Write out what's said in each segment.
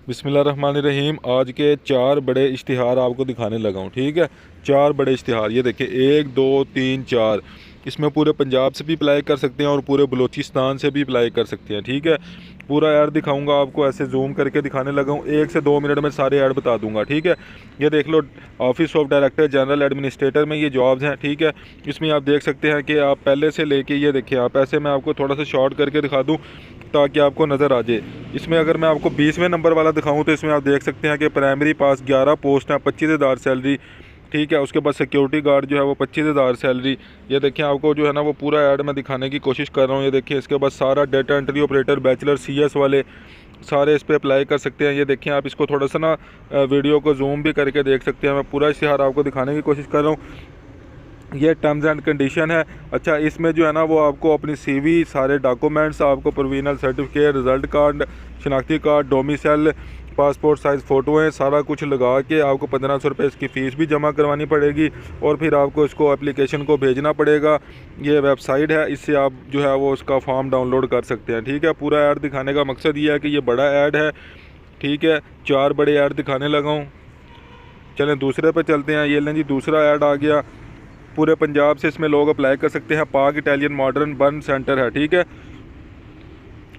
बिस्मिल्लाहिर्रहमानिर्रहीम। आज के 4 बड़े इश्तिहार आपको दिखाने लगा हूँ। ठीक है, 4 बड़े इश्तिहार ये देखिए, 1 2 3 4। इसमें पूरे पंजाब से भी अप्लाई कर सकते हैं और पूरे बलूचिस्तान से भी अप्लाई कर सकते हैं। ठीक है, पूरा ऐड दिखाऊंगा आपको, ऐसे जूम करके दिखाने लगा हूँ। 1 से 2 मिनट में सारे ऐड बता दूंगा। ठीक है, ये देख लो, office of director general administrator में ये जॉब्स हैं। ठीक है, इसमें आप देख सकते हैं कि आप पहले से लेके, ये देखिए, आप ऐसे मैं आपको थोड़ा सा शॉर्ट करके दिखा दूँ ताकि आपको नज़र आ जाए। इसमें अगर मैं आपको 20वें नंबर वाला दिखाऊं तो इसमें आप देख सकते हैं कि प्राइमरी पास 11 पोस्ट हैं, 25,000 सैलरी। ठीक है, उसके बाद सिक्योरिटी गार्ड जो है वो 25,000 सैलरी। ये देखिए, आपको जो है ना वो पूरा ऐड में दिखाने की कोशिश कर रहा हूँ। ये देखिए, इसके बाद सारा data entry operator bachelor CS वाले सारे इस पर अप्लाई कर सकते हैं। ये देखिए, आप इसको थोड़ा सा ना वीडियो को जूम भी करके देख सकते हैं। मैं पूरा इश्तिहार आपको दिखाने की कोशिश कर रहा हूँ। ये टर्म्स एंड कंडीशन है। अच्छा, इसमें जो है ना वो आपको अपनी CV, सारे डॉक्यूमेंट्स, आपको प्रोविजनल सर्टिफिकेट, रिज़ल्ट कार्ड, शनाख्ती कार्ड, डोमिसाइल, पासपोर्ट साइज़ फ़ोटोएँ, सारा कुछ लगा के आपको 1500 रुपये इसकी फ़ीस भी जमा करवानी पड़ेगी और फिर आपको इसको एप्लीकेशन को भेजना पड़ेगा। ये वेबसाइट है, इससे आप जो है वो उसका फॉर्म डाउनलोड कर सकते हैं। ठीक है, पूरा ऐड दिखाने का मकसद ये है कि ये बड़ा ऐड है। ठीक है, 4 बड़े ऐड दिखाने लगा हूँ। चलें दूसरे पे चलते हैं। ये लें जी, दूसरा ऐड आ गया। पूरे पंजाब से इसमें लोग अप्लाई कर सकते हैं। पाक इटालियन मॉडर्न बर्न सेंटर है। ठीक है,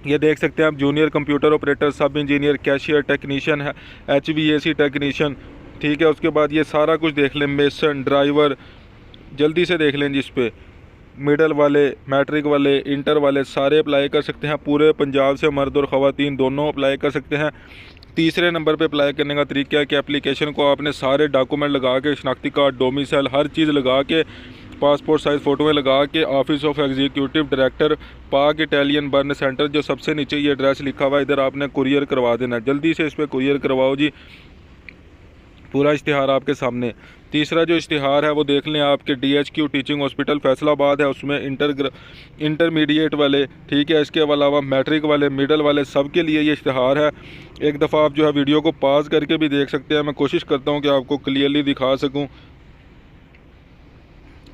ये देख सकते हैं आप, जूनियर कंप्यूटर ऑपरेटर, सब इंजीनियर, कैशियर, टेक्नीशियन है, HVAC टेक्नीशियन। ठीक है, उसके बाद ये सारा कुछ देख लें, मेसन, ड्राइवर, जल्दी से देख लें जी। इस पर मिडल वाले, मैट्रिक वाले, इंटर वाले सारे अप्लाई कर सकते हैं। पूरे पंजाब से मर्द और ख़वातीन दोनों अप्लाई कर सकते हैं। तीसरे नंबर पे अप्लाई करने का तरीका है कि एप्लीकेशन को आपने सारे डॉक्यूमेंट लगा के, शनाख्ती कार्ड, डोमिसाइल, हर चीज़ लगा के, पासपोर्ट साइज़ फ़ोटोएँ लगा के, ऑफिस ऑफ एग्जीक्यूटिव डायरेक्टर, पाक इटालियन बर्न सेंटर, जो सबसे नीचे ये एड्रेस लिखा हुआ है, इधर आपने कुरियर करवा देना है। जल्दी से इस पर कुरियर करवाओ जी। पूरा इश्तिहार आपके सामने। तीसरा जो इश्तिहार है वो देख लें, आपके DHQ टीचिंग हॉस्पिटल फैसलाबाद है, उसमें इंटरमीडिएट वाले, ठीक है, इसके अलावा मैट्रिक वाले, मिडल वाले, सब के लिए ये इश्तिहार है। एक दफ़ा आप जो है वीडियो को पॉज करके भी देख सकते हैं। मैं कोशिश करता हूँ कि आपको क्लियरली दिखा सकूँ।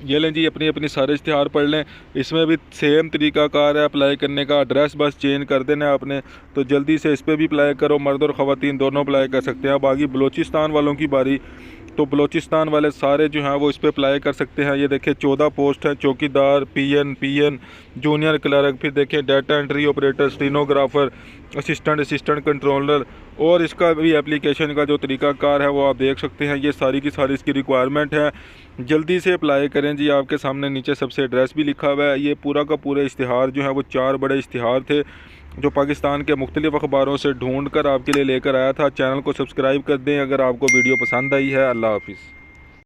ये लें जी, अपनी अपनी सारे इश्तिहार पढ़ लें। इसमें भी सेम तरीक़ाकार है अप्लाई करने का, एड्रेस बस चेंज कर देना है आपने। तो जल्दी से इस पर भी अप्लाई करो, मर्द और ख़वातीन दोनों अप्लाई कर सकते हैं। अब आगे बलूचिस्तान वालों की बारी। तो बलूचिस्तान वाले सारे जो हैं वो इस पर अप्लाई कर सकते हैं। ये देखें, 14 पोस्ट है, चौकीदार, PN, जूनियर क्लर्क, फिर देखें data entry operator, stenographer, assistant controller. और इसका भी एप्लीकेशन का जो तरीक़ाकार है वो आप देख सकते हैं। ये सारी की सारी इसकी रिक्वायरमेंट है। जल्दी से अप्लाई करें जी। आपके सामने नीचे सबसे एड्रेस भी लिखा हुआ है। ये पूरा का पूरा इश्तिहार जो है वो 4 बड़े इश्तिहार थे जो पाकिस्तान के मुख्तलिफ़ अखबारों से ढूंढ कर आपके लिए लेकर आया था। चैनल को सब्सक्राइब कर दें अगर आपको वीडियो पसंद आई है। अल्लाह हाफिज़।